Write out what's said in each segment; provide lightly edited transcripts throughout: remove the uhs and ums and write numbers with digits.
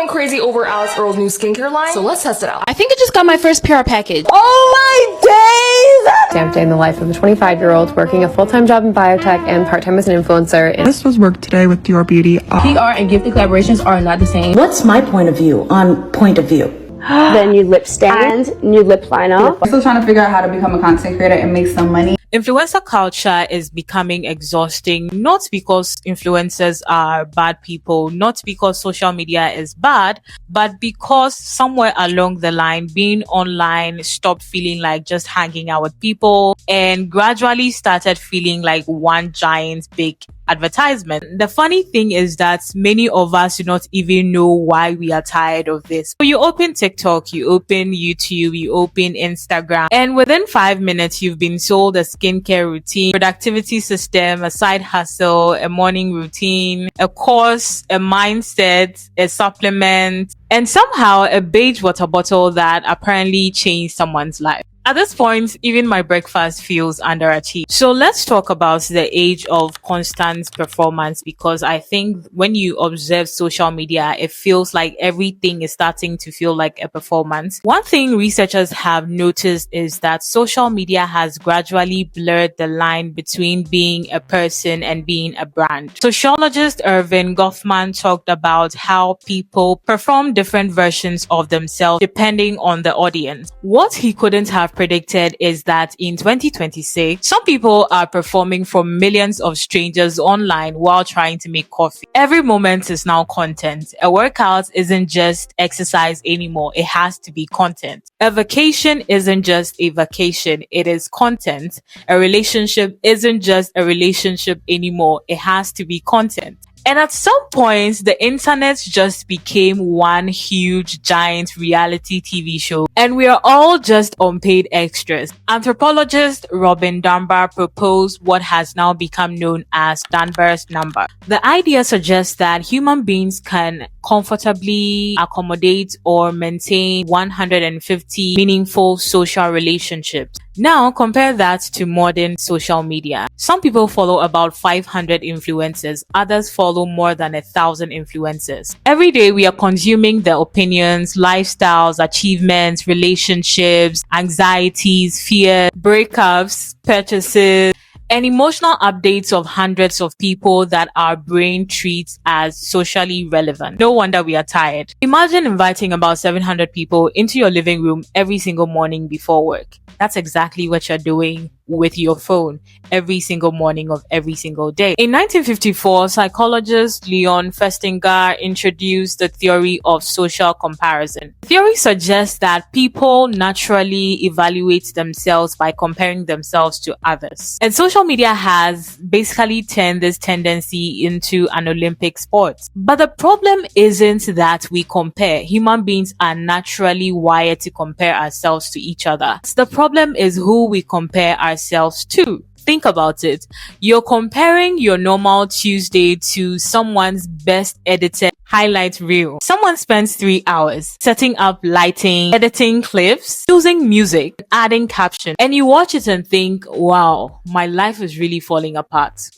going crazy over Alice Earl's new skincare line, so let's test it out. I think I just got my first PR package. Oh my days! Stamped day in the life of a 25-year-old working a full-time job in biotech and part-time as an influencer. This was work today with Dior Beauty. PR and gifted collaborations are not the same. What's my point of view on point of view? The new lip stand, new lip liner. I'm still trying to figure out how to become a content creator and make some money. Influencer culture is becoming exhausting, not because influencers are bad people, not because social media is bad, but because somewhere along the line, being online stopped feeling like just hanging out with people and gradually started feeling like one giant big advertisement. The funny thing is that many of us do not even know why we are tired of this. So you open TikTok, you open YouTube, you open Instagram, and within 5 minutes, you've been sold a skincare routine, productivity system, a side hustle, a morning routine, a course, a mindset, a supplement, and somehow a beige water bottle that apparently changed someone's life. At this point, even my breakfast feels underachieved. So let's talk about the age of constant performance, because I think when you observe social media, it feels like everything is starting to feel like a performance. One thing researchers have noticed is that social media has gradually blurred the line between being a person and being a brand. Sociologist Irving Goffman talked about how people perform different versions of themselves depending on the audience. What he couldn't have predicted is that in 2026, some people are performing for millions of strangers online while trying to make coffee. Every moment is now content. A workout isn't just exercise anymore. It has to be content. A vacation isn't just a vacation. It is content. A relationship isn't just a relationship anymore. It has to be content. And at some point, the internet just became one huge, giant reality TV show, and we are all just unpaid extras. Anthropologist Robin Dunbar proposed what has now become known as Dunbar's number. The idea suggests that human beings can comfortably accommodate or maintain 150 meaningful social relationships. Now, compare that to modern social media. Some people follow about 500 influencers. Others follow more than 1,000 influencers. Every day, we are consuming their opinions, lifestyles, achievements, relationships, anxieties, fears, breakups, purchases, and emotional updates of hundreds of people that our brain treats as socially relevant. No wonder we are tired. Imagine inviting about 700 people into your living room every single morning before work. That's exactly what you're doing with your phone every single morning of every single day. In 1954, psychologist Leon Festinger introduced the theory of social comparison. The theory suggests that people naturally evaluate themselves by comparing themselves to others. And social media has basically turned this tendency into an Olympic sport. But the problem isn't that we compare. Human beings are naturally wired to compare ourselves to each other. The problem is who we compare ourselves to. Think about it. You're comparing your normal Tuesday to someone's best edited highlight reel. Someone spends 3 hours setting up lighting, editing clips, choosing music, adding caption, and you watch it and think, wow, my life is really falling apart.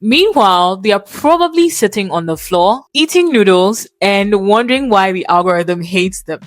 Meanwhile, they are probably sitting on the floor, eating noodles, and wondering why the algorithm hates them.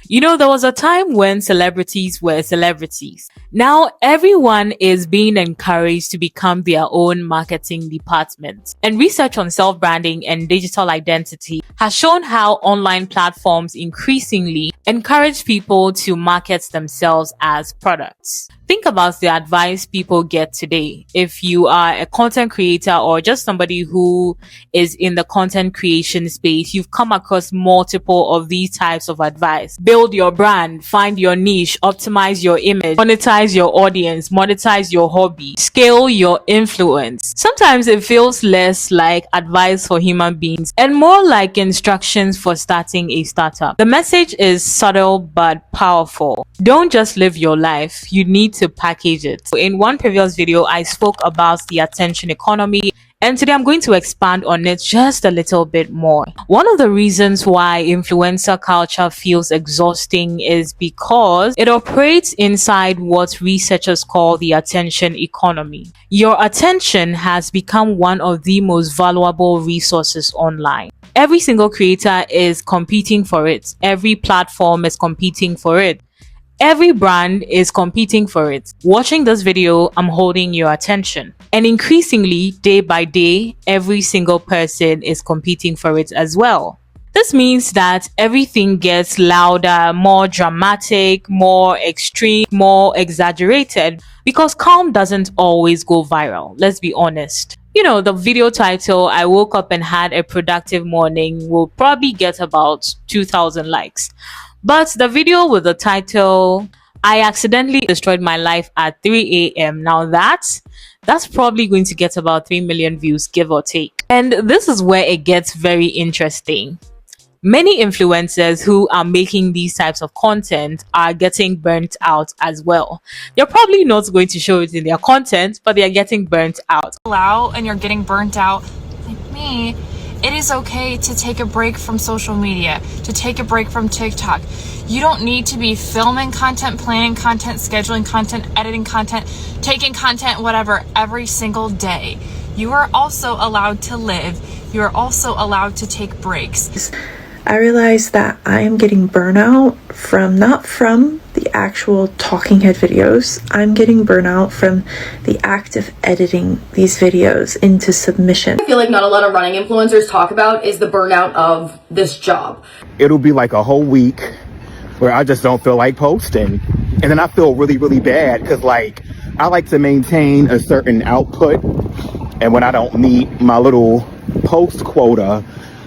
You know, there was a time when celebrities were celebrities. Now everyone is being encouraged to become their own marketing department. And research on self-branding and digital identity has shown how online platforms increasingly encourage people to market themselves as products. Think about the advice people get today. If you are a content creator or just somebody who is in the content creation space, you've come across multiple of these types of advice. Build your brand, find your niche, optimize your image, monetize your audience, monetize your hobby, scale your influence. Sometimes it feels less like advice for human beings and more like instructions for starting a startup. The message is subtle but powerful. Don't just live your life. You need to package it. In one previous video, I spoke about the attention economy And today I'm going to expand on it just a little bit more. One of the reasons why influencer culture feels exhausting is because it operates inside what researchers call the attention economy. Your attention has become one of the most valuable resources online. Every single creator is competing for it. Every platform is competing for it. Every brand is competing for it. Watching this video, I'm holding your attention. And increasingly, day by day, every single person is competing for it as well. This means that everything gets louder, more dramatic, more extreme, more exaggerated, because calm doesn't always go viral. Let's be honest. You know, the video title, "I woke up and had a productive morning," will probably get about 2,000 likes. But the video with the title, "I accidentally destroyed my life at 3 a.m. Now that's probably going to get about 3 million views, give or take. And this is where it gets very interesting. Many influencers who are making these types of content are getting burnt out as well. They're probably not going to show it in their content, but they're getting burnt out. And you're getting burnt out like me, it is okay to take a break from social media, to take a break from TikTok. You don't need to be filming content, planning content, scheduling content, editing content, taking content, whatever, every single day. You are also allowed to live. You are also allowed to take breaks. I realized that I am getting burnout not from the actual talking head videos. I'm getting burnout from the act of editing these videos into submission. I feel like not a lot of running influencers talk about is the burnout of this job. It'll be like a whole week where I just don't feel like posting. And then I feel really, really bad because like I like to maintain a certain output. And when I don't meet my little post quota,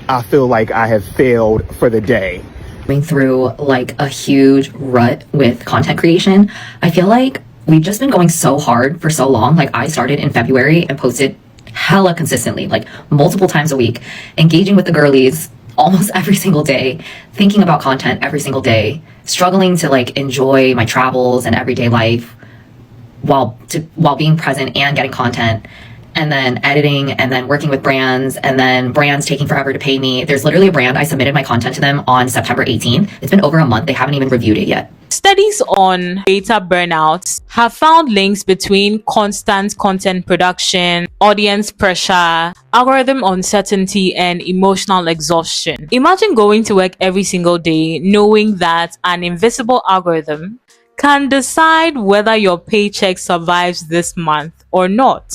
I feel like I have failed for the day. Going through like a huge rut with content creation. I feel like we've just been going so hard for so long. Like I started in February and posted hella consistently, like multiple times a week, engaging with the girlies almost every single day, thinking about content every single day, struggling to like enjoy my travels and everyday life while being present and getting content. And then editing, and then working with brands, and then brands taking forever to pay me. There's literally a brand, I submitted my content to them on September 18th. It's been over a month. They haven't even reviewed it yet. Studies on data burnouts have found links between constant content production, audience pressure, algorithm uncertainty, and emotional exhaustion. Imagine going to work every single day knowing that an invisible algorithm can decide whether your paycheck survives this month or not.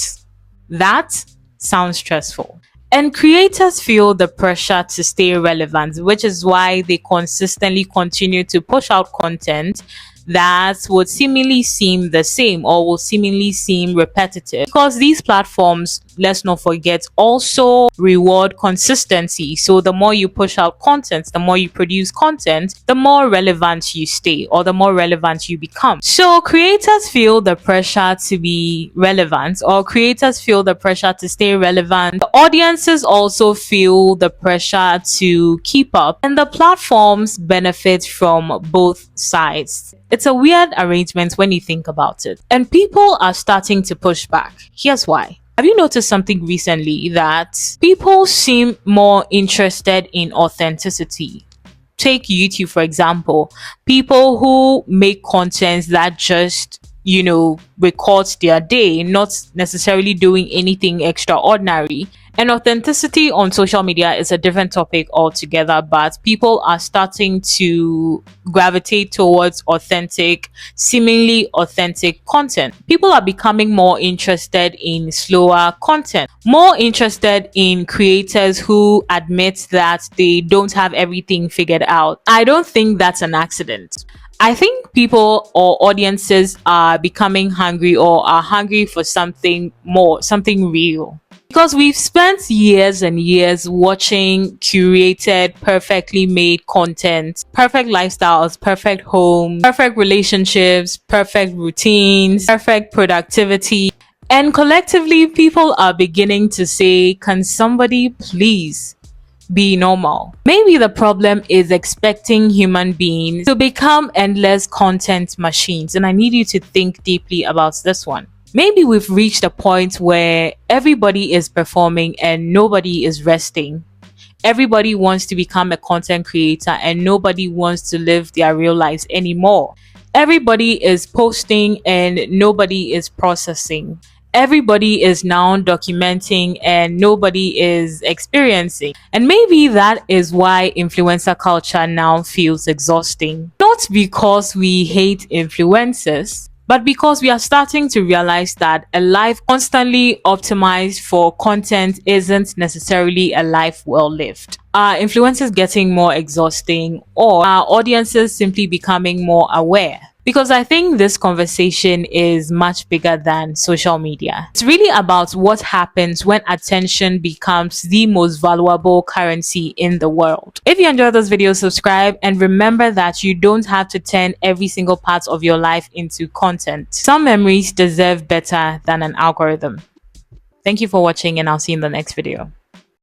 That sounds stressful. And creators feel the pressure to stay relevant, which is why they consistently continue to push out content that would seemingly seem the same or will seemingly seem repetitive, because these platforms, let's not forget, also reward consistency. So the more you push out content, the more you produce content, the more relevant you stay or the more relevant you become. So creators feel the pressure to be relevant, or creators feel the pressure to stay relevant. The audiences also feel the pressure to keep up, and the platforms benefit from both sides. It's a weird arrangement when you think about it. And people are starting to push back. Here's why. Have you noticed something recently that people seem more interested in authenticity? Take YouTube, for example. People who make content that just, records their day, not necessarily doing anything extraordinary. And authenticity on social media is a different topic altogether, but people are starting to gravitate towards seemingly authentic content. People are becoming more interested in slower content, more interested in creators who admit that they don't have everything figured out. I don't think that's an accident. I think people or audiences are becoming hungry or are hungry for something more, something real. Because we've spent years and years watching curated, perfectly made content, perfect lifestyles, perfect homes, perfect relationships, perfect routines, perfect productivity. And collectively, people are beginning to say, can somebody please be normal? Maybe the problem is expecting human beings to become endless content machines. And I need you to think deeply about this one. Maybe we've reached a point where everybody is performing and nobody is resting. Everybody wants to become a content creator and nobody wants to live their real lives anymore. Everybody is posting and nobody is processing. Everybody is now documenting and nobody is experiencing. And maybe that is why influencer culture now feels exhausting. Not because we hate influencers, but because we are starting to realize that a life constantly optimized for content isn't necessarily a life well lived. Are influencers getting more exhausting, or are audiences simply becoming more aware? Because I think this conversation is much bigger than social media. It's really about what happens when attention becomes the most valuable currency in the world. If you enjoyed this video, subscribe, and remember that you don't have to turn every single part of your life into content. Some memories deserve better than an algorithm. Thank you for watching, and I'll see you in the next video.